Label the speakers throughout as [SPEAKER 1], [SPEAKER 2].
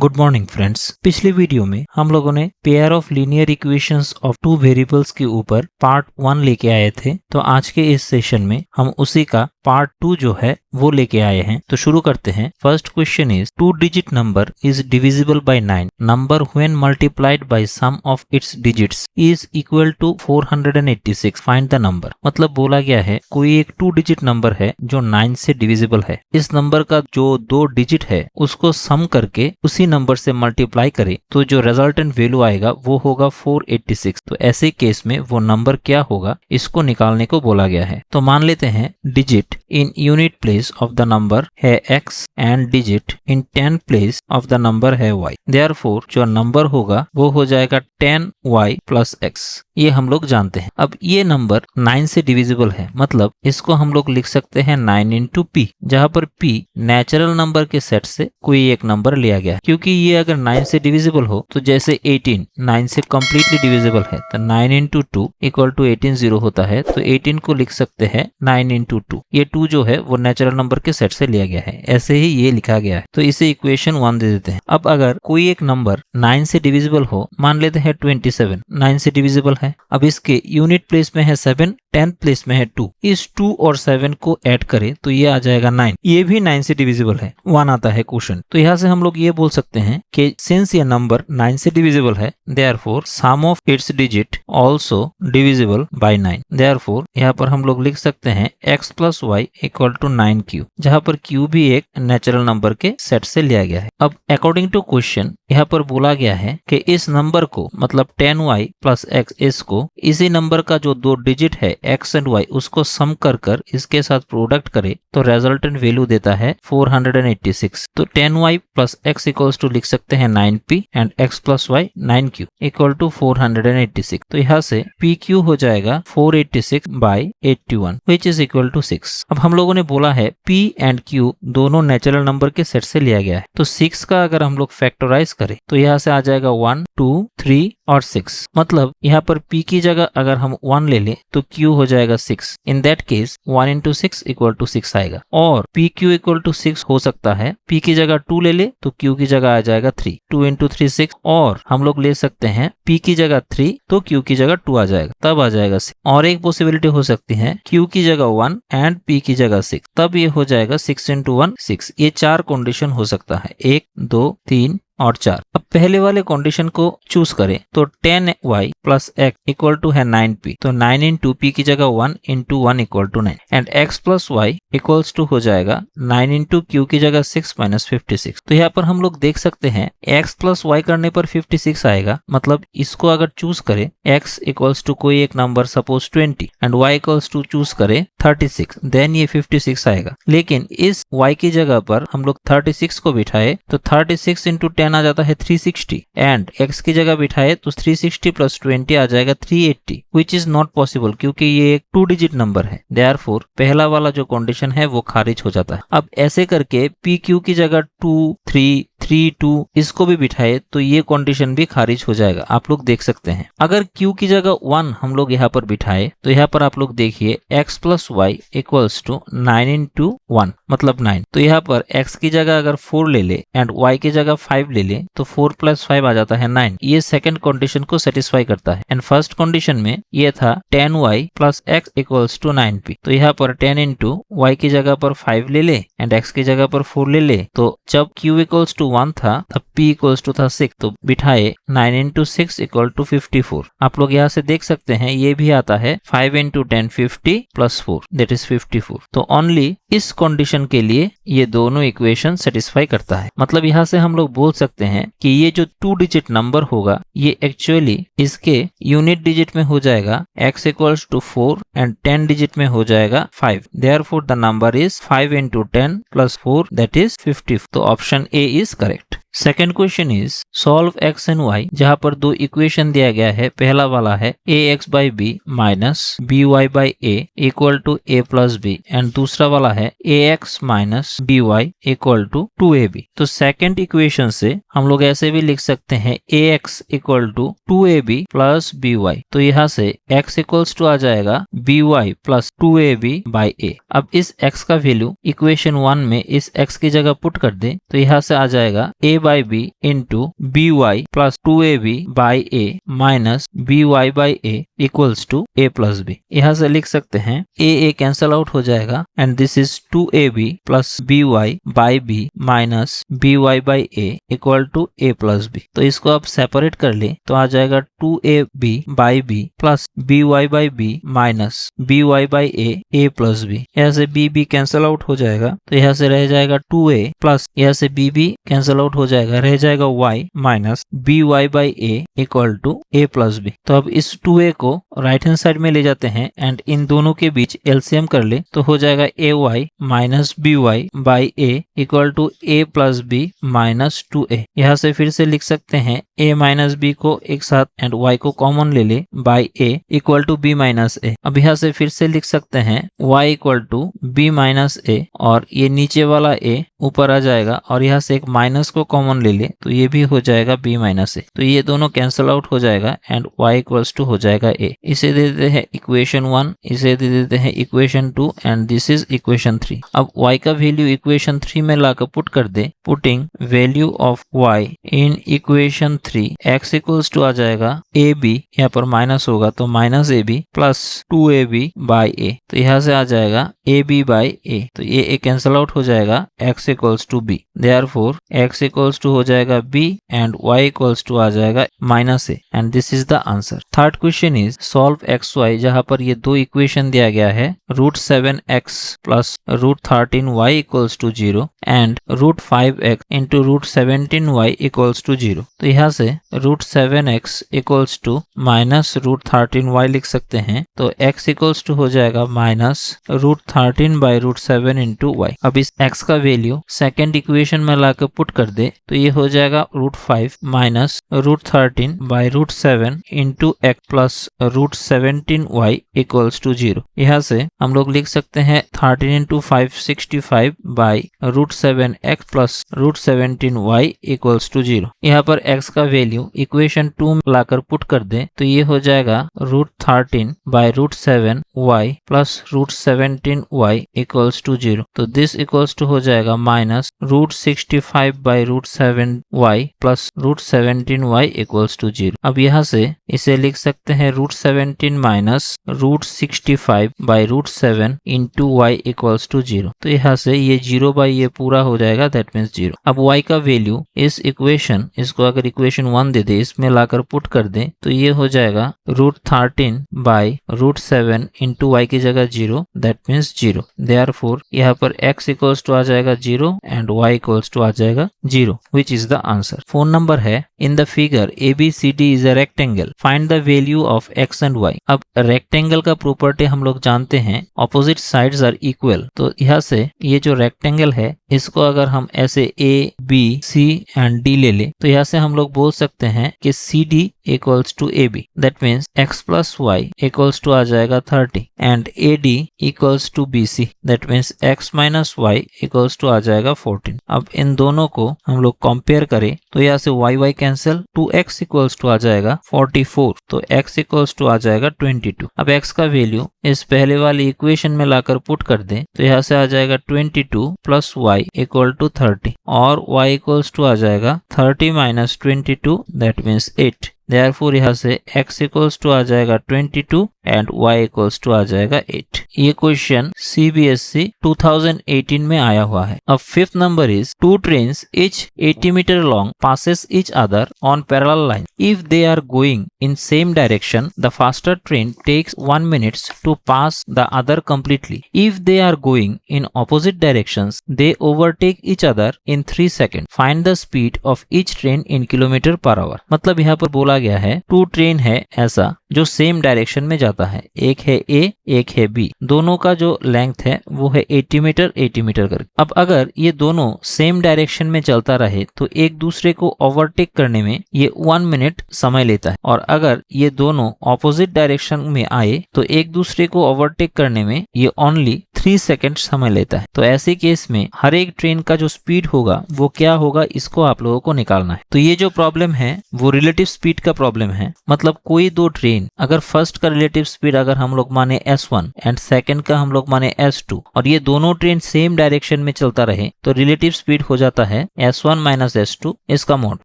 [SPEAKER 1] Good morning friends. पिछले video में हम लोगों ने pair of linear equations of two variables के ऊपर पार्ट 1 लेके आए थे। तो आज के इस सेशन में हम उसी का पार्ट 2 जो है वो लेके आए हैं। तो शुरू करते हैं। First question is 2 digit number is divisible by 9। Number when multiplied by sum of its digits is equal to 486। Find the number. मतलब बोला गया है कोई एक 2 डिजिट नंबर है जो 9 से डिविजिबल है। इस नंबर का जो 2 डिजिट है उसको सम करके उसी नंबर से मल्टीप्लाई करे तो जो रिजल्टेंट वैल्यू आएगा वो होगा 486। तो ऐसे केस में वो नंबर क्या होगा इसको निकालने को बोला गया है। तो मान लेते हैं digit in unit place of the number है x and digit in 10 place of the number है y। देयरफॉर जो नंबर होगा वो हो जाएगा 10y प्लस x। ये हम लोग जानते हैं। अब ये नंबर 9 से डिविजिबल है, मतलब इसको हम लोग लिख सकते हैं 9 इंटू p, जहां पर p नेचुरल नंबर के सेट से कोई एक नंबर लिया गया है। क्योंकि ये अगर 9 से डिविजिबल हो तो जैसे 18 9 से कंप्लीटली डिविजिबल है तो 9 इंटू 2 इक्वल टू 18 जीरो होता है। तो 18 को लिख सकते हैं 9 इंटू 2। ये 2 जो है वो नेचुरल नंबर के सेट से लिया गया है, ऐसे ही ये लिखा गया है। तो इसे इक्वेशन 1 दे देते हैं। अब अगर कोई एक नंबर 9 से डिविजिबल हो, मान लेते हैं 27 9 से डिविजिबल है। अब इसके यूनिट प्लेस में है 7, 10th प्लेस में है 2। इस 2 और 7 को ऐड करें तो ये आ जाएगा 9। ये भी 9 से डिविजिबल है, 1 आता है क्वेश्चन। तो यहाँ से हम लोग ये बोल सकते हैं कि सिंस ये नंबर 9 से डिविजिबल है therefore sum of its digit also divisible by 9। Therefore यहाँ पर हम लोग लिख सकते हैं x plus y equal to 9q, जहाँ पर q भी एक नेचुरल नंबर के सेट से लिया गया है। अब अकॉर्डिंग टू क्वेश्चन यहाँ पर बोला गया है कि इस नंबर को मतलब 10y प्लस x इसको इसी नंबर का जो 2 डिजिट है x एंड y उसको सम कर इसके साथ प्रोडक्ट करे तो रिजल्टेंट वैल्यू देता है 486। तो 10y plus x equals to लिख सकते हैं 9p and x plus y 9q equal to 486। तो यहाँ से pq हो जाएगा 486 by 81 which is equal to 6। अब हम लोगों ने बोला है p एंड q दोनों नेचुरल नंबर के सेट से लिया गया है। तो 6 का अगर हम लोग फैक्टराइज करें तो यहाँ से आ जाएगा 1 2 3 और 6। मतलब यहाँ पर p की जगह अगर हम 1 ले लें तो q हो जाएगा 6। In that case 1 into 6 equal to 6 आएगा। और pq इक्वल टू 6 हो सकता है p की जगह 2 ले ले तो q की जगह आ जाएगा 3। 2 इंटू 3 6। और हम लोग ले सकते हैं p की जगह 3 तो q की जगह 2 आ जाएगा, तब आ जाएगा 6। और एक पॉसिबिलिटी हो सकती है q की जगह 1 एंड p की जगह 6, तब ये हो जाएगा 6 इंटू 1 6। ये 4 कंडीशन हो सकता है, 1 2 3 और 4। अब पहले वाले कंडीशन को चूज करें तो 10y plus x equal to है 9p। तो 9 इंटू p की जगह 1 into 1 equal to 9 and x plus y equals to हो जाएगा 9 इंटू q की जगह 6 माइनस 56। तो यहाँ पर हम लोग देख सकते हैं x प्लस y करने पर 56 आएगा। मतलब इसको अगर चूज करें x इक्वल्स टू कोई एक नंबर suppose 20 and y equals to choose करें 36, देन ये 56 आएगा। लेकिन इस y की जगह पर हम लोग 36 को बिठाए तो 36 इंटू 10 आ जाता है 360 एंड x की जगह बिठाए तो 360 प्लस 20 आ जाएगा 380 विच इज नॉट पॉसिबल क्योंकि ये एक 2 डिजिट नंबर है। देयरफॉर पहला वाला जो कंडीशन है वो खारिज हो जाता है। अब ऐसे करके pq की जगह 2 3 3 2 इसको भी बिठाए तो ये कंडीशन भी खारिज हो जाएगा, आप लोग देख सकते हैं। अगर q की जगह 1 हम लोग यहाँ पर बिठाए तो यहाँ पर आप लोग देखिए x plus y equals to 9 into 1 मतलब 9। तो यहाँ पर x की जगह अगर 4 ले ले एंड y की जगह 5 ले ले तो 4 प्लस 5 आ जाता है 9। ये सेकंड कंडीशन को सेटिस्फाई करता है। एंड फर्स्ट कंडीशन में ये था 10y plus x equals to 9p। तो यहाँ पर 10 इंटू y की जगह पर 5 ले ले एंड x की जगह पर 4 ले ले। तो जब q इक्वल्स टू 1 था तब p इक्वल्स टू था 6। तो बिठाए 9 इंटू 6 इक्वल टू 54। आप लोग यहाँ से देख सकते हैं ये भी आता है 5 इंटू 10 50 प्लस 4 दैट इज 54। तो ओनली इस कंडीशन के लिए ये दोनों इक्वेशन सेटिस्फाई करता है। मतलब यहाँ से हम लोग बोल सकते हैं कि ये जो 2 डिजिट नंबर होगा ये एक्चुअली इसके यूनिट डिजिट में हो जाएगा x equals to 4 and 10 digit में हो जाएगा 5। Therefore the number is 5 into 10 plus 4 that is 50। तो option A is correct. Second question is solve x and y, जहां पर 2 इक्वेशन दिया गया है। पहला वाला है ax by B minus by by a equal to a plus B and दूसरा वाला है ax minus by equal to 2ab। तो सेकेंड इक्वेशन से हम लोग ऐसे भी लिख सकते हैं ax equal to 2ab plus by। तो यहाँ से x इक्वल्स टू आ जाएगा by plus 2ab by a। अब इस x का वैल्यू इक्वेशन 1 में इस x की जगह पुट कर दे तो यहाँ से आ जाएगा a by b into by plus 2ab by a minus by by a equals to a plus b। यहाँ से लिख सकते हैं a कैंसल आउट हो जाएगा and this is 2ab plus by by b minus by by a equal to a plus b। तो इसको आप सेपरेट कर ले तो आ जाएगा 2ab by b plus by by b minus by by a plus b। यहाँ से b कैंसल आउट हो जाएगा तो यहाँ से रह जाएगा 2a प्लस यहाँ से b कैंसल आउट हो जाएगा, रह जाएगा y minus by by a equal to a plus b। तो अब इस 2a को राइट हैंड साइड में ले जाते हैं एंड इन दोनों के बीच एलसीएम कर ले तो हो जाएगा ay minus by by a equal to a plus b minus 2a। यहाँ से फिर से लिख सकते हैं a माइनस b को एक साथ एंड y को कॉमन ले ले by a equal to b minus a। अब यहाँ से फिर से लिख सकते हैं y equal to b minus a और ये नीचे वाला a ऊपर आ जाएगा और यहाँ से एक माइनस को कॉमन ले ले तो ये भी हो जाएगा b माइनस a। तो ये दोनों कैंसल आउट हो जाएगा एंड y इक्वल्स टू हो जाएगा a। इसे दे देते हैं इक्वेशन 1, इसे दे देते हैं equation 2 and this is equation 3। अब y का वैल्यू इक्वेशन 3 में लाकर पुट कर दे। Putting value of y in equation 3 x equals to आ जाएगा ab, यहाँ पर माइनस होगा तो minus ab plus 2ab by a। तो यहाँ से आ जाएगा ab बाई a। तो ये कैंसल आउट हो जाएगा x equals to b। Therefore x equals to हो जाएगा b and y equals to आ जाएगा minus a and this is the answer. Third question is solve xy, जहां पर ये दो इक्वेशन दिया गया है √7x plus √13y equals to 0 and √5x into √17y equals to 0। तो यहाँ से √7x equals to minus √13y लिख सकते हैं तो x इक्वल्स टू हो जाएगा माइनस √13 बाई √7 इंटू y। अब इस x का वैल्यू सेकेंड इक्वेशन में लाकर पुट कर दे तो ये हो जाएगा √5 minus √13 by √7 into x plus √17y equals to 0। यहाँ से हम लोग लिख सकते हैं 13 into 5 65 by √7x plus √17y equals to 0। यहाँ पर x का वैल्यू इक्वेशन 2 में लाकर पुट कर दे तो ये हो जाएगा √13 by √7y plus √17y equals to 0। तो दिस इक्वल्स टू हो जाएगा minus √65 by √7y plus √17y equals to 0। अब यहाँ से इसे लिख सकते हैं √17 minus √65 by √7 into y equals to 0। तो यहाँ से ये 0 बाई ये पूरा हो जाएगा दैट मीन्स 0। अब y का वैल्यू इस इक्वेशन, इसको अगर इक्वेशन 1 दे दे इसमें लाकर पुट कर दे तो ये हो जाएगा √13 बाई √7 इंटू y की जगह 0 दैट मीन्स 0। देयरफॉर यहाँ पर x इक्वल्स टू आ जाएगा 0 एंड y इक्वल्स टू आ जाएगा 0 which is the answer. Phone number है in the figure ABCD is a rectangle, find the value of x and y। अब रेक्टेंगल का property हम लोग जानते हैं ऑपोजिट साइड्स आर इक्वल। तो यहाँ से ये जो रेक्टेंगल है इसको अगर हम ऐसे A B C and D ले ले तो यहाँ से हम लोग बोल सकते हैं कि CD equals to AB that means x plus y equals to आ जाएगा 30 and AD equals to BC that means x minus y equals to आ जाएगा 14। अब इन दोनों को हम लोग कंपेयर करें तो यहाँ से y cancel 2x equals to आ जाएगा 44 तो x इक्वल्स टू आ जाएगा 22। अब x का वैल्यू इस पहले वाली इक्वेशन में लाकर पुट कर दें तो यहाँ से आ जाएगा 22 प्लस y इक्वल टू 30 और y इक्वल्स टू आ जाएगा 30 माइनस 22 दैट मीन्स 8। देयरफॉर यहाँ से x इक्वल्स टू आ जाएगा 22 एंड y इक्वल्स टू आ जाएगा 8। ये क्वेश्चन CBSE 2018 में आया हुआ है। अब fifth number is two trains each 80 metre long passes each other on parallel line. If they are going in same direction, the faster train takes 1 minute to pass the other completely. If they are going in opposite directions, they overtake each other in 3 seconds. Find the speed of each train in kilometre per our. मतलब यहाँ पर बोला गया है to train है ऐसा जो same direction में जाता है, एक है A एक है B, दोनों का जो लेंथ है वो है 80 मीटर करके। अब अगर ये दोनों सेम डायरेक्शन में चलता रहे तो एक दूसरे को ओवरटेक करने में ये 1 मिनट समय लेता है और अगर ये दोनों ऑपोजिट डायरेक्शन में आए तो एक दूसरे को ओवरटेक करने में ये ओनली 3 सेकेंड समय लेता है। तो ऐसे केस में हर एक ट्रेन का जो स्पीड होगा वो क्या होगा इसको आप लोगों को निकालना है। तो ये जो प्रॉब्लम है वो रिलेटिव स्पीड का प्रॉब्लम है। मतलब कोई दो ट्रेन अगर फर्स्ट का रिलेटिव रिलेटिव स्पीड अगर हम लोग माने s1 एंड सेकंड का हम लोग माने s2 और ये दोनों ट्रेन सेम डायरेक्शन में चलता रहे तो रिलेटिव स्पीड हो जाता है s1 माइनस s2 इसका मोड,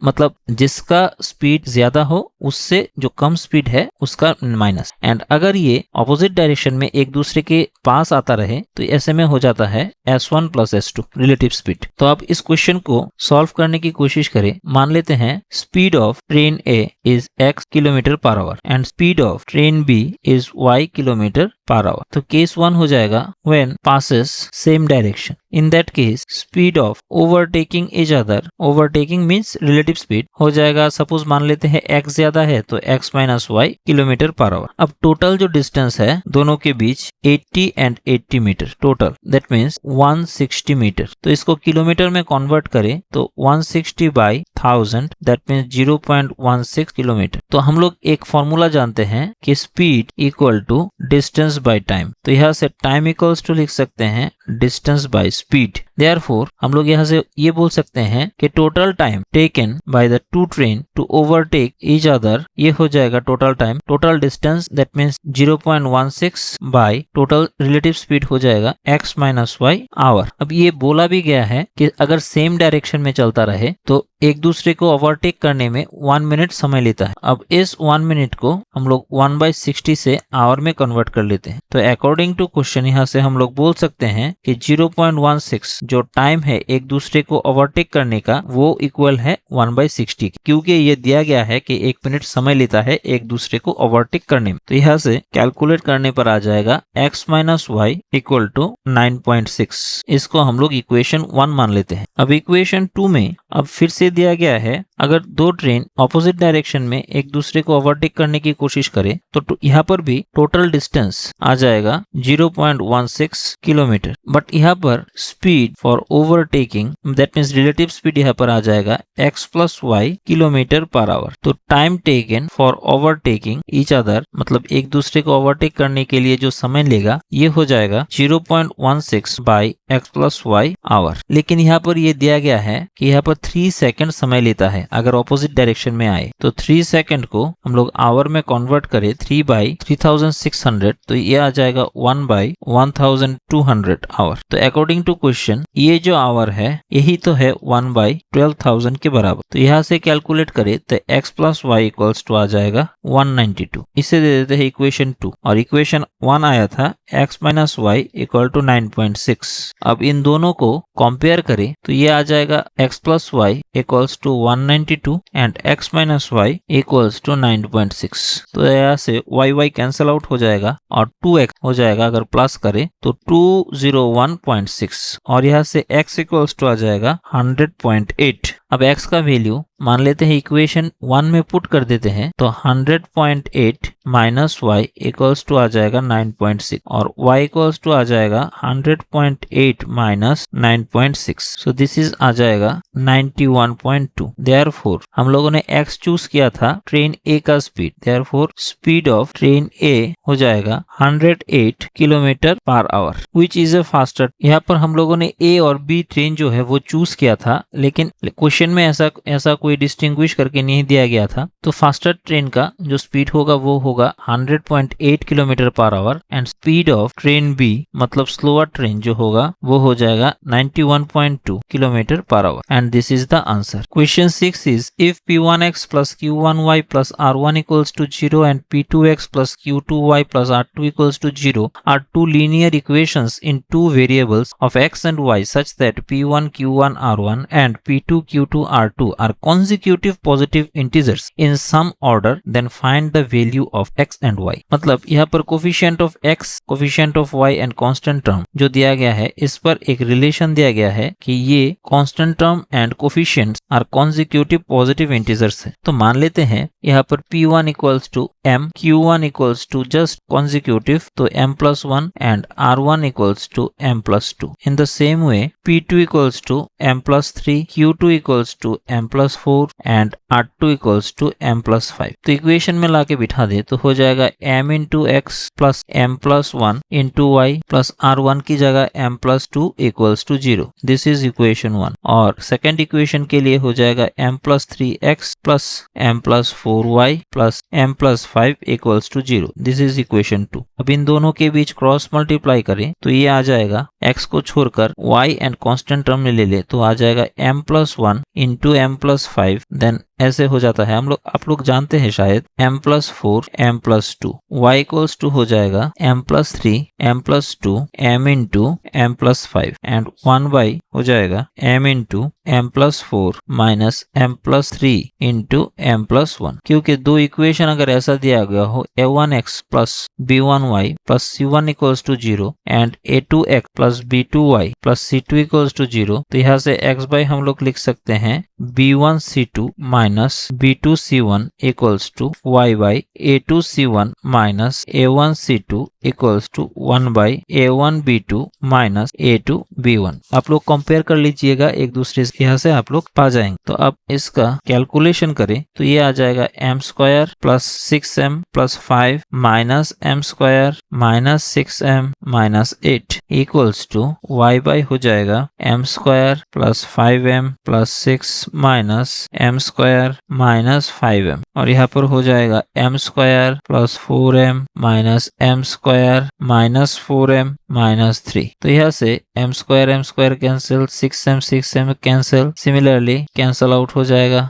[SPEAKER 1] मतलब जिसका स्पीड ज्यादा हो उससे जो कम स्पीड है उसका माइनस। एंड अगर ये ऑपोजिट डायरेक्शन में एक दूसरे के पास आता रहे तो ऐसे में हो जाता है s1 plus s2 relative speed. तो आप इस क्वेश्चन को सॉल्व करने की कोशिश करें। मान लेते हैं speed of train A is x kilometre per our and speed of train B is y kilometre per hour. तो केस 1 हो जाएगा when passes same direction. In that case speed of overtaking each other, overtaking means relative speed हो जाएगा, suppose मान लेते हैं x ज्यादा है तो x minus y kilometre per hour. अब टोटल जो डिस्टेंस है दोनों के बीच 80 and 80 metre total, that means 160 metre. तो इसको किलोमीटर में कन्वर्ट करें तो 160 बाई 1000 दैट मीन्स 0.16 किलोमीटर। तो हम लोग एक फॉर्मूला जानते हैं कि speed equal to distance by time. तो यहाँ से टाइम इक्वल्स टू लिख सकते हैं डिस्टेंस बाय स्पीड। देयरफॉर हम लोग यहाँ से ये बोल सकते हैं कि total time taken by the two train to overtake each other, ये हो जाएगा total time. Total distance that means 0.16 by total relative speed हो जाएगा x माइनस वाई आवर। अब ये बोला भी गया है कि अगर सेम डायरेक्शन में चलता रहे तो एक दूसरे को ओवरटेक करने में 1 मिनट समय लेता है। अब इस 1 मिनट को हम लोग 1/60 से आवर में कन्वर्ट कर लेते हैं। तो अकॉर्डिंग टू क्वेश्चन यहाँ से हम लोग बोल सकते हैं कि 0.16 जो टाइम है एक दूसरे को ओवरटेक करने का वो इक्वल है 1/60, क्योंकि ये दिया गया है कि 1 मिनट समय लेता है एक दूसरे को ओवरटेक करने में। तो यहाँ से कैलकुलेट करने पर आ जाएगा x minus y equal to 9.6। इसको हम लोग इक्वेशन 1 मान लेते हैं। अब इक्वेशन 2 में अब फिर से दिया गया है अगर दो ट्रेन ऑपोजिट डायरेक्शन में एक दूसरे को ओवरटेक करने की कोशिश करे तो यहाँ पर भी टोटल डिस्टेंस आ जाएगा 0.16 किलोमीटर। बट यहाँ पर speed for overtaking that means relative speed यहाँ पर आ जाएगा x plus y kilometre per hour. तो time taken for overtaking each other, मतलब एक दूसरे को ओवरटेक करने के लिए जो समय लेगा ये हो जाएगा 0.16 by x plus y hour. लेकिन यहाँ पर ये दिया गया है कि यहाँ पर 3 सेकंड समय लेता है अगर ऑपोजिट डायरेक्शन में आए। तो 3 सेकंड को हम लोग आवर में कन्वर्ट करें 3/3600 तो ये आ जाएगा 1/1200 आवर। तो अकॉर्डिंग टू क्वेश्चन ये जो आवर है यही तो है 1/12000 के बराबर। तो यहाँ से कैलकुलेट करें तो x plus y equals to आ जाएगा 192। इसे दे देते हैं इक्वेशन 2 और इक्वेशन 1 आया था x minus y equal to 9.6। अब इन दोनों को कंपेयर करें तो ये आ जाएगा x plus y equals to 192 and x minus y equals to 9.6। तो यहाँ से y कैंसल आउट हो जाएगा और 2x हो जाएगा अगर प्लस करें तो 201.6 और यहाँ से x इक्वल्स टू आ जाएगा 100.8। अब x का वैल्यू मान लेते हैं इक्वेशन 1 में पुट कर देते हैं तो 100.8 माइनस वाई इक्वल्स टू आ जाएगा 9.6 और y इक्वल्स टू आ जाएगा 100.8 माइनस 9.6। सो दिस इज आ जाएगा 91.2। देयरफॉर हम लोगों ने x चूज किया था ट्रेन A का speed, therefore speed of train A हो जाएगा 108 kilometre per our which is a faster. यहाँ पर हम लोगों ने A और B ट्रेन जो है वो चूज किया था, लेकिन क्वेश्चन में ऐसा कोई डिस्टिंग्विश करके नहीं दिया गया था। तो फास्टर ट्रेन का जो स्पीड होगा वो होगा 100.8 kilometre per our and speed of train B मतलब स्लोअर ट्रेन जो होगा वो हो जाएगा 91.2 kilometre per our and this is the answer. Question 6 is if p1x plus q1y plus r1 equals to 0 and p2x plus q2y plus r2 equals to 0 are two linear equations in two variables of x and y such that p1 q1 r1 and p2 q2 r2 are consecutive positive integers in some order, then find the value of x and y। मतलब यहाँ पर coefficient of x, coefficient of y and constant term जो दिया गया है इस पर एक रिलेशन दिया गया है कि ये constant term and coefficients are consecutive positive integers है। तो मान लेते हैं यहाँ पर p1 equals to m, q1 equals to just consecutive तो m plus 1 and r1 equals to m plus 2। In the same way p2 equals to m plus 3, q2 equals equals to m plus 4 and r2 equals to m plus 5। तो equation में लाके बिठा दे तो हो जाएगा m into x plus m plus 1 into y plus r1 की जगह m plus 2 equals to 0। This is equation 1। और सेकेंड इक्वेशन के लिए हो जाएगा m plus 3x plus m plus 4y plus m plus 5 equals to 0। This is equation 2। अब इन दोनों के बीच क्रॉस मल्टीप्लाई करें तो ये आ जाएगा x को छोड़कर y एंड कांस्टेंट टर्म में ले ले तो आ जाएगा m plus 1 into m plus 5। Then ऐसे हो जाता है आप लोग जानते हैं शायद m plus 4 m plus 2 y equals to हो जाएगा m plus 3 m plus 2 m into m plus 5 and 1 हो जाएगा m into m plus 4 minus m plus 3 into m plus 1। क्योंकि दो इक्वेशन अगर ऐसा दिया गया हो a1x plus b1y plus c1 equals to 0 and a2x plus b2y plus c2 equals to 0 तो यहाँ से x बाई हम लोग लिख सकते हैं b1c2 minus b2c1 equals to y by a2c1 minus a1c2 equals to 1 by a1b2 minus a2b1। आप लोग कंपेयर कर लीजिएगा एक दूसरे से, यहाँ से आप लोग पा जाएंगे। तो अब इसका कैलकुलेशन करें तो ये आ जाएगा m square plus 6m plus 5 minus m square minus 6m minus 8 equals to y by हो जाएगा m square plus 5m plus 6 minus m square minus 5m और यहाँ पर हो जाएगा m square plus 4m minus m square minus 4m minus 3। तो यहाँ से m square cancel 6m cancel similarly cancel out हो जाएगा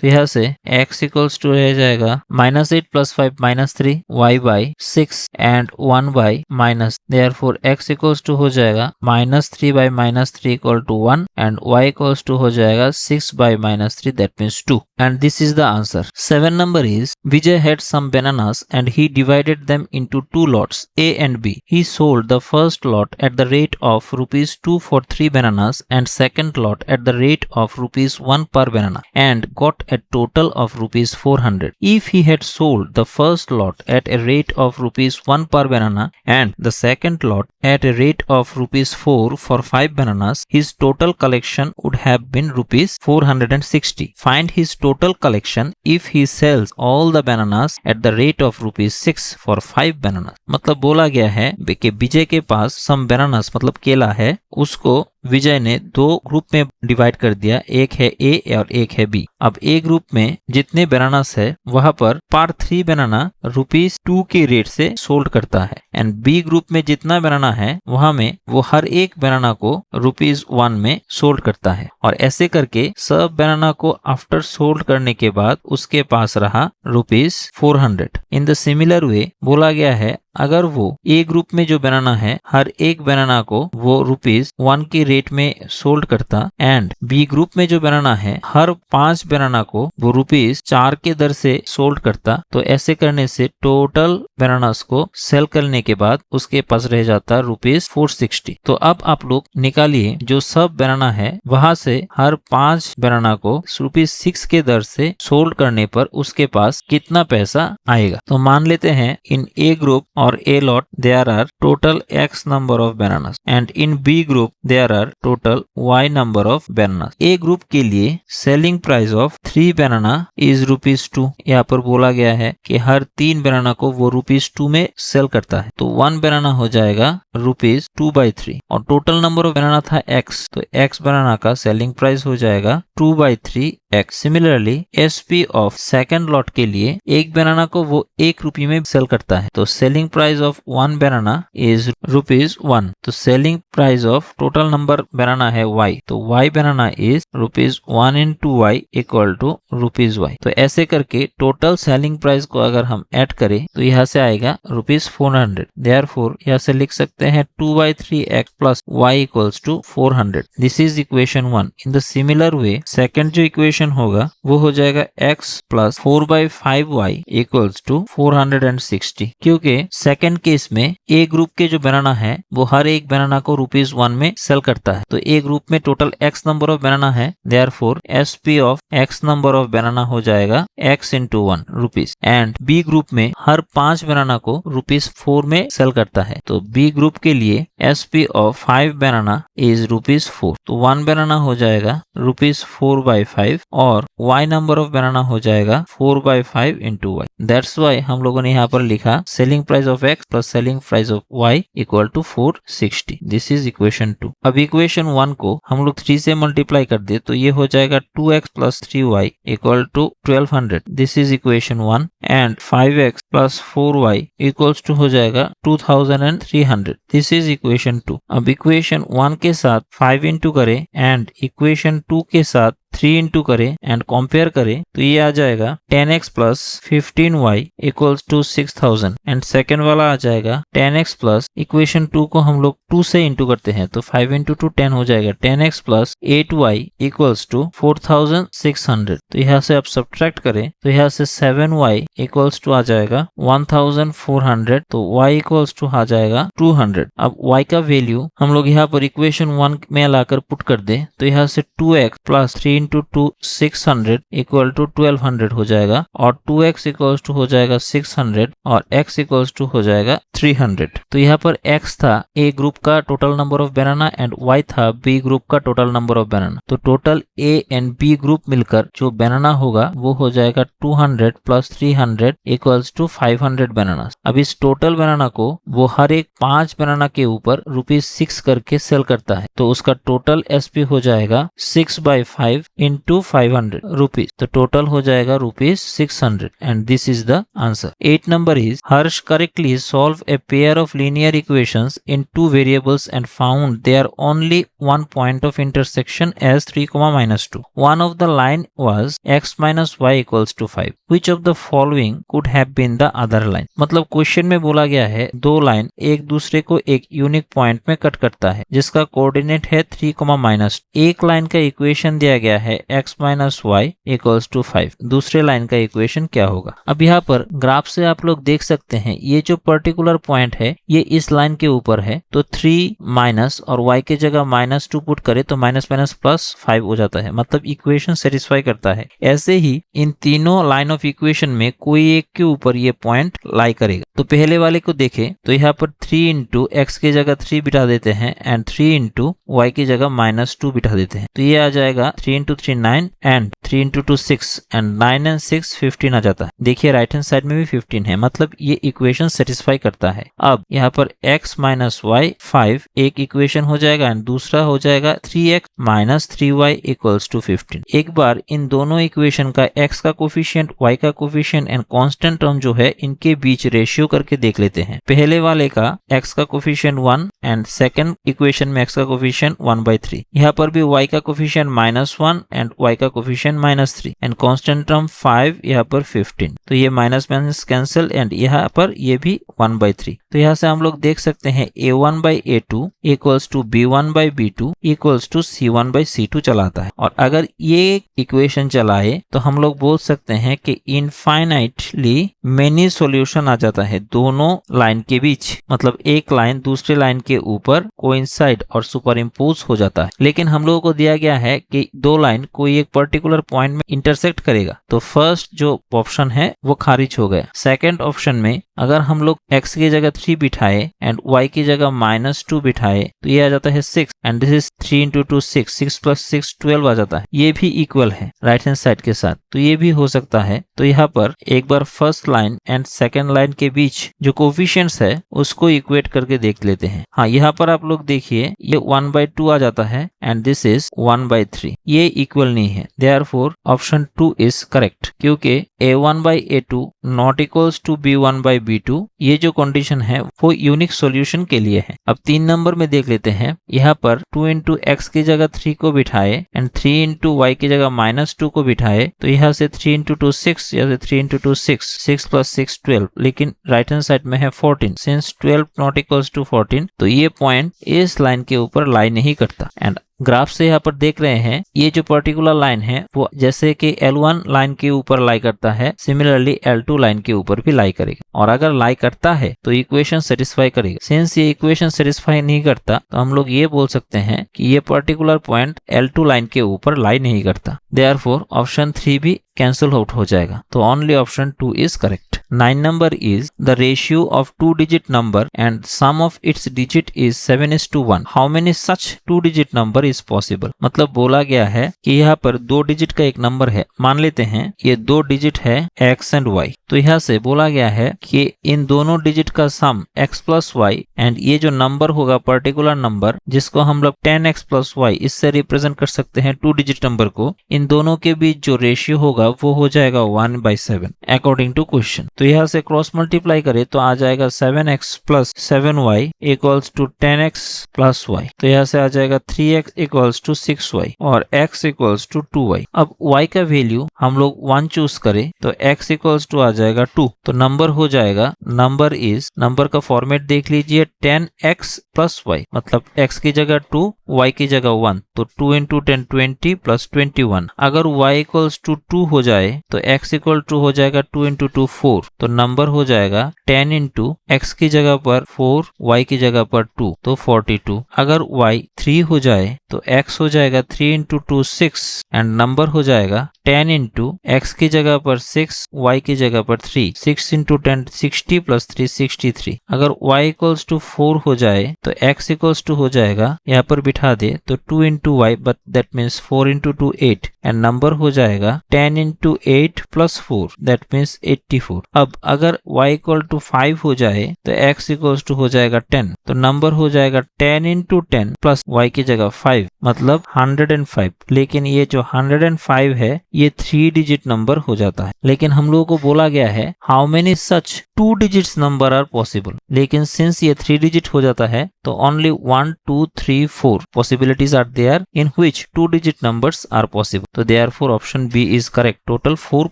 [SPEAKER 1] तो यहाँ से x इक्वल्स टू रह जाएगा minus 8 plus 5 minus 3 y by 6 and 1 by minus therefore x equals to हो जाएगा minus 3 by minus 3 equal to 1 and y equals to हो जाएगा 6 by minus 3 that means 2 and this is the answer. 7 number is Vijay had some bananas and he divided them into two lots A and B. He sold the first lot at the rate of rupees 2 for 3 bananas and second lot at the rate of rupees 1 per banana and got a total of rupees 400. If he had sold the first lot at a rate of rupees 1 per banana and the second lot at a rate of rupees 4 for 5 bananas, his total collection would have been rupees 460. Find his total collection if he sells all the bananas at the rate of rupees 6 for 5 bananas। मतलब बोला गया है कि विजय के पास some bananas मतलब केला है, उसको विजय ने दो ग्रुप में डिवाइड कर दिया, एक है ए और एक है बी। अब ए ग्रुप में जितने बनानास है वहां पर पर 3 बनाना रुपीस 2 के रेट से सोल्ड करता है एंड बी ग्रुप में जितना बनाना है वहां में वो हर एक बनाना को रुपीस 1 में सोल्ड करता है और ऐसे करके सब बनाना को आफ्टर सोल्ड करने के बाद उसके पास रहा रुपीस 400। इन द सिमिलर वे बोला गया है अगर वो ए ग्रुप में जो बनाना है हर एक बनाना को वो रुपीस 1 के रेट में सोल्ड करता एंड बी ग्रुप में जो बनाना है हर 5 बनाना को वो रुपीस 4 के दर से सोल्ड करता, तो ऐसे करने से टोटल बनानास को सेल करने के बाद उसके पास रह जाता रुपीस 460। तो अब आप लोग निकालिए जो सब बनाना है वहां से हर 5 बनाना को रुपीस 6 के दर से सोल्ड करने पर उसके पास कितना पैसा आएगा। तो मान लेते हैं इन ए group or A lot there are total X number of bananas and in B group there are total Y number of bananas। A group के लिए selling price of 3 banana is rupees 2। यहाँ पर बोला गया है कि हर 3 बनाना को वो रुपीस 2 में सेल करता है, तो 1 बनाना हो जाएगा रुपीस 2/3 और टोटल नंबर ऑफ बनाना था X, तो X बनाना का सेलिंग प्राइस हो जाएगा 2/3 X। Similarly SP of second lot के लिए एक बनाना को वो 1 रुपये में सेल करता है, तो selling price of 1 banana is rupees 1। तो selling price of total number banana है Y, तो Y banana is rupees 1 into Y equal to rupees Y। तो ऐसे करके टोटल सेलिंग प्राइस को अगर हम ऐड करें तो यहाँ से आएगा रुपीस 400। देयरफॉर यहाँ से लिख सकते हैं 2/3 X plus Y equals to 400। This is equation 1। In the similar way second जो इक्वेशन होगा वो हो जाएगा X plus 4/5Y equals to 460। क्योंकि सेकंड केस में ए ग्रुप के जो बनाना है वो हर एक बनाना को ₹1 में सेल करता है। तो ए ग्रुप में total x number of banana है, therefore SP of x number of banana हो जाएगा x into 1 rupees. And B group में हर 5 बनाना को ₹4 में सेल करता है। तो बी ग्रुप के लिए SP ऑफ 5 बनाना इज ₹4। तो 1 बनाना हो जाएगा ₹4/5 और y नंबर ऑफ बनाना हो जाएगा 4/5 into y। दैट्स वाई हम लोगों ने यहाँ पर लिखा selling price of x plus selling price of y equal to 460। This is equation 2। अब इक्वेशन 1 को हम लोग 3 से मल्टीप्लाई कर दे तो ये हो जाएगा 2x plus 3y equal to 1200। This is equation 1 and 5x plus 4y equals to हो जाएगा 2300। This is equation 2। अब इक्वेशन 1 के साथ 5 इंटू करें एंड इक्वेशन 2 के साथ 3 इंटू करें एंड कंपेयर करें तो ये आ जाएगा 10x plus 15y equals to 6000 and second वाला आ जाएगा 10x प्लस इक्वेशन 2 को हम लोग 2 से इंटू करते हैं तो 5 इंटू 2 10 हो जाएगा 10x plus 8y equals to 4600। तो यहाँ से आप सब्ट्रैक्ट करें तो यहाँ से 7y इक्वल्स टू आ जाएगा 1400। तो y इक्वल्स टू आ जाएगा 200। अब y का वैल्यू हम लोग यहाँ पर इक्वेशन 1 में लाकर पुट कर दे तो यहाँ से 2x plus 3 into 2 600 equal to 1200 हो जाएगा और 2x इक्वल्स टू हो जाएगा 600 और x इक्वल्स टू हो जाएगा 300। तो यहाँ पर x था a ग्रुप का total number of banana and y था b ग्रुप का टोटल नंबर ऑफ बनाना। तो total a and b group मिलकर जो बनाना होगा वो हो जाएगा 200 प्लस 300 इक्वल्स टू 500 बनाना। अब इस टोटल बनाना को वो हर एक 5 बनाना के ऊपर ₹6 करके सेल करता है। तो उसका टोटल SP हो जाएगा 6/5 into 500 rupees। तो टोटल हो जाएगा ₹600 and this is the answer। 8 number is Harsh correctly solve a pair of linear equations in 2 variables and found there only one point of intersection as 3, -2. One of the line was x minus y equals to 5. Which of the following could have been the other line? मतलब question में बोला गया है दो line एक दूसरे को एक यूनिक पॉइंट में कट करता है जिसका कोऑर्डिनेट है 3, -2। एक लाइन का इक्वेशन दिया गया है x minus y equals to 5। दूसरे लाइन का इक्वेशन क्या होगा? अब यहाँ पर ग्राफ से आप लोग देख सकते हैं ये जो पर्टिकुलर पॉइंट है ये इस लाइन के ऊपर है। तो 3 माइनस और y के जगह -2 पुट करे तो माइनस माइनस प्लस 5 हो जाता है, मतलब इक्वेशन सेटिस्फाई करता है। ऐसे ही इन तीनों लाइन ऑफ इक्वेशन में कोई एक के ऊपर ये पॉइंट लाई करेगा। तो पहले वाले को देखें तो यहाँ पर 3 इंटू एक्स की जगह 3 बिठा देते हैं एंड 3 इंटू वाई की जगह -2 बिठा देते हैं। तो ये आ जाएगा 3 into 3 9 and 3 into 2 6 and 9 and 6 15 आ जाता है। देखिए राइट हैंड साइड में भी 15 है, मतलब ये इक्वेशन सेटिस्फाई करता है। अब यहाँ पर x माइनस वाई 5 एक इक्वेशन हो जाएगा एंड दूसरा हो जाएगा 3x minus 3y equals to 15। एक बार इन दोनों इक्वेशन का x का कोफिशिएंट, y का कोफिशिएंट एंड कांस्टेंट टर्म जो है इनके बीच रेशियो करके देख लेते हैं। पहले वाले का x का कोफिशिएंट 1 एंड सेकंड इक्वेशन में x का कोफिशिएंट 1/3। यहाँ पर भी y का कोफिशिएंट -1 एंड y का कोफिशिएंट -3 एंड कांस्टेंट टर्म 5, यहाँ पर 15। तो ये माइनस माइनस कैंसिल एंड यहाँ पर ये भी 1/3। तो यहाँ से हम लोग देख सकते हैं a1/a2 equals to b1/b2 equals to c1/c2 चलाता है। और अगर ये इक्वेशन चलाए तो हम लोग बोल सकते हैं कि इनफाइनाइटली मेनी सॉल्यूशन आ जाता है दोनों लाइन के बीच, मतलब एक लाइन दूसरे लाइन के ऊपर कोइंसाइड और सुपर इम्पोज हो जाता है। लेकिन हम लोगों को दिया गया है कि दो लाइन कोई एक पर्टिकुलर पॉइंट में इंटरसेक्ट करेगा, तो फर्स्ट जो ऑप्शन है वो खारिज हो गया। सेकंड ऑप्शन में अगर हम लोग x की जगह 3 बिठाए एंड y की जगह -2 बिठाए तो ये आ जाता है 6 and this is 3 into 2 6 plus 6 12 आ जाता है। ये भी इक्वल है राइट हैंड साइड के साथ, तो ये भी हो सकता है। तो यहाँ पर एक बार first line and second line के बीच जो कोफिशिएंट्स है उसको इक्वेट करके देख लेते हैं। हाँ, यहाँ पर आप लोग देखिए ये 1/2 आ जाता है एंड दिस इज 1/3। ये इक्वल नहीं है, देयरफॉर ऑप्शन 2 इज करेक्ट, क्योंकि a1/a2 not equals to b1/b2 ये जो कंडीशन है वो यूनिक सॉल्यूशन के लिए है। अब 3 नंबर में देख लेते हैं। यहाँ पर 2 इंटू एक्स की जगह 3 को बिठाए एंड 3 इंटू वाई की जगह -2 को बिठाए तो यहाँ से 3 इंटू 2 6, यहाँ से 3 इंटू 2 6 प्लस 6 12, लेकिन राइट हैंड साइड में है 14। सिंस 12 नॉट इक्वल्स टू 14 तो ये पॉइंट इस लाइन के ऊपर लाई नहीं करता एंड ग्राफ से यहाँ पर देख रहे हैं ये जो पर्टिकुलर लाइन है वो जैसे कि L1 लाइन के ऊपर लाई करता है, सिमिलरली L2 लाइन के ऊपर भी लाई करेगा, और अगर लाई करता है तो इक्वेशन सेटिस्फाई करेगा। सिंस ये इक्वेशन सेटिस्फाई नहीं करता तो हम लोग ये बोल सकते हैं कि ये पर्टिकुलर पॉइंट L2 लाइन के ऊपर लाई नहीं करता। देयरफॉर ऑप्शन 3 भी कैंसिल आउट हो जाएगा, तो only option 2 is correct. 9 number is the ratio of two-digit number and sum of its digit is 7:1. How many such two-digit number is possible? मतलब बोला गया है कि यहाँ पर 2 डिजिट का एक नंबर है, मान लेते हैं ये 2 डिजिट है x एंड y, तो यहाँ से बोला गया है कि इन दोनों डिजिट का सम x प्लस y एंड ये जो नंबर होगा पर्टिकुलर नंबर जिसको हम लोग 10x प्लस y इससे रिप्रेजेंट कर सकते हैं 2 डिजिट नंबर को, इन दोनों के बीच जो रेशियो होगा वो हो जाएगा 1/7 अकॉर्डिंग टू क्वेश्चन। तो यहाँ से क्रॉस मल्टीप्लाई करें तो आ जाएगा 7x plus 7y equals to 10x plus y, तो यहाँ से आ जाएगा 3x इक्वल्स टू 6y और x इक्वल्स टू 2y। अब y का वैल्यू हम लोग 1 चूज करें तो x इक्वल्स टू आ जाएगा 2, तो नंबर हो जाएगा, नंबर इज, नंबर का फॉर्मेट देख लीजिए 10x प्लस y, मतलब x की जगह 2 y की जगह 1, तो 2 इंटू 10 20 प्लस 21। अगर y इक्वल्स टू 2 हो जाए तो x इक्वल टू हो जाएगा 2 इंटू 2 4, तो नंबर हो जाएगा 10 इंटू x की जगह पर 4 y की जगह पर 2, तो 42। अगर y 3 हो जाए तो x हो जाएगा 3 इंटू 2 6 एंड नंबर हो जाएगा 10 इंटू x की जगह पर 6 y की जगह पर 3, 6 इंटू 10 60 प्लस 3 63। अगर y इक्वल्स टू 4 हो जाए तो x इक्वल्स टू हो जाएगा, यहाँ पर बिठा दे तो 2 into y, but that means 4 into 2 8 and number हो जाएगा 10 इंटू 8 प्लस 4 दैट मीन्स 84। अब अगर y इक्वल टू 5 हो जाए तो x इक्वल्स टू हो जाएगा 10, तो नंबर हो जाएगा 10 इंटू 10 प्लस y की जगह 5, मतलब 105। लेकिन ये जो 105 है ये 3 डिजिट नंबर हो जाता है, लेकिन हम लोगों को बोला गया है how many such 2 digits number are possible, लेकिन सिंस ये 3 डिजिट हो जाता है तो only 1 2 3 4 possibilities are there in which 2 digit numbers are possible, तो therefore option B is correct. Total 4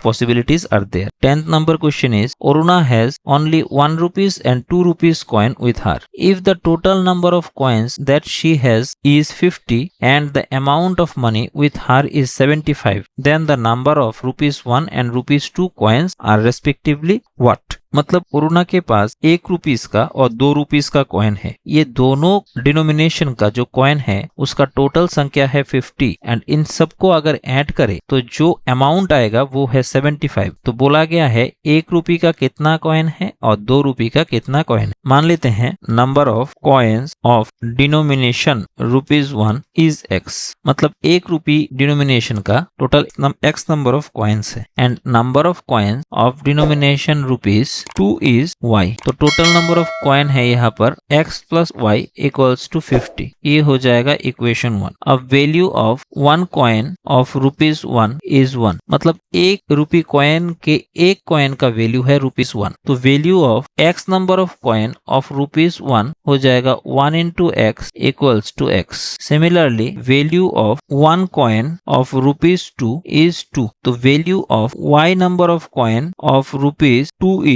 [SPEAKER 1] possibilities are there. 10th number question is Aruna has only 1 rupees and 2 rupees coin with her. If the total number of coins that she has is 50 and the amount of money with her is 75, then the number of rupees 1 and rupees 2 coins are respectively what? मतलब अरुणा के पास 1 rupees का और 2 rupees का coin है, ये दोनों denomination का जो कॉइन है उसका टोटल संख्या है 50 एंड इन सबको अगर ऐड करें तो जो अमाउंट आएगा वो है 75। तो बोला गया है 1 रुपये का कितना कॉइन है और 2 रुपये का कितना कॉइन है। मान लेते हैं number of coins of denomination ₹1 is x, मतलब 1 रुपये डिनोमिनेशन का total x number of coins है and number of coins of denomination ₹2 is y, तो टोटल नंबर ऑफ कॉइन है यहाँ पर x plus y equals to 50, ये हो जाएगा इक्वेशन 1। अब value of 1 coin of ₹1 is 1, मतलब 1 रुपये कॉइन के 1 कॉइन का वैल्यू है ₹1, तो value of x number of coin of ₹1 हो जाएगा 1 into x equals to x। Similarly value of 1 coin of ₹2 is 2, तो value of y number of coin of ₹2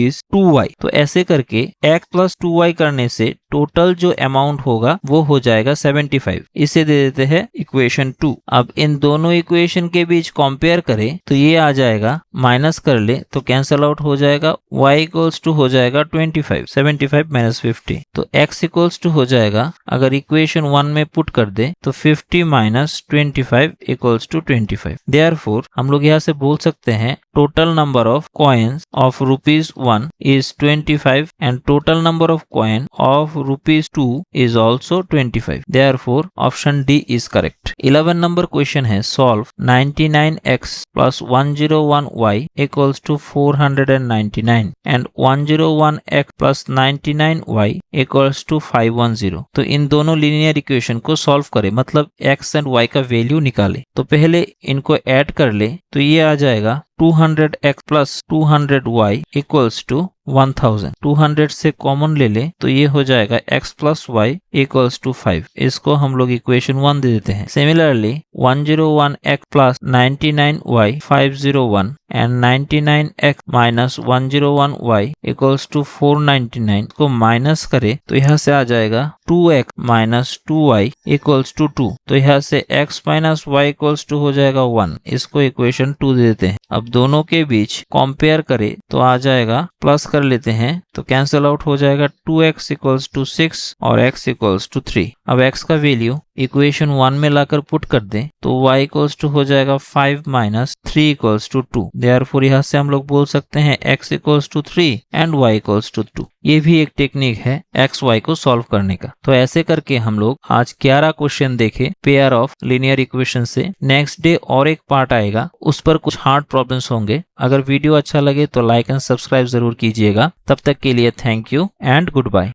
[SPEAKER 1] is 2y, तो ऐसे करके x प्लस 2y करने से टोटल जो amount होगा वो हो जाएगा 75, इसे दे देते हैं इक्वेशन 2। अब इन दोनों इक्वेशन के बीच कंपेयर करें तो ये आ जाएगा, माइनस कर ले तो कैंसल आउट हो जाएगा, y इक्वल्स टू हो जाएगा 25, 75 माइनस 50, तो x इक्वल्स टू हो जाएगा, अगर इक्वेशन 1 में पुट कर दे तो 50 माइनस 25 इक्वल्स टू 25। देयरफॉर हम लोग यहाँ से बोल सकते हैं total number of coins of ₹1 is 25 and total number of coin of ₹2 is also 25. Therefore, option D is correct. 11 number question है solve 99x plus 101y equals to 499 and 101x plus 99y equals to 510. तो इन दोनों linear equation को solve करें, मतलब x and y का value निकाले। तो पहले इनको ऐड कर ले तो ये आ जाएगा 200x plus 200y equals to 1000। 200 से कॉमन ले ले तो ये हो जाएगा x plus y equals to 5। इसको हम लोग इक्वेशन 1 दे देते हैं। Similarly 101x plus 99y 501 and 99x minus 101y equals to 499 को माइनस करे तो यहाँ से आ जाएगा 2x minus 2y equals to 2। तो यहाँ से x minus y equals to हो जाएगा 1। इसको इक्वेशन 2 दे देते हैं। अब दोनों के बीच कंपेयर करे तो आ जाएगा, प्लस कर लेते हैं तो कैंसिल आउट हो जाएगा 2x इक्वल्स टू 6 और x इक्वल्स टू 3। अब x का वैल्यू इक्वेशन 1 में लाकर पुट कर दें तो y इक्वल्स टू हो जाएगा 5 माइनस 3 इक्वल्स टू 2। देयरफॉर यहाँ से हम लोग बोल सकते हैं x equals to 3 and y equals to 2। ये भी एक टेक्निक है एक्स वाई को सॉल्व करने का। तो ऐसे करके हम लोग आज 11 क्वेश्चन देखे पेयर ऑफ लीनियर इक्वेशन से। नेक्स्ट डे और एक पार्ट आएगा, उस पर कुछ हार्ड प्रॉब्लम्स होंगे। अगर वीडियो अच्छा लगे तो लाइक एंड सब्सक्राइब जरूर कीजिएगा। तब तक के लिए thank you and good bye.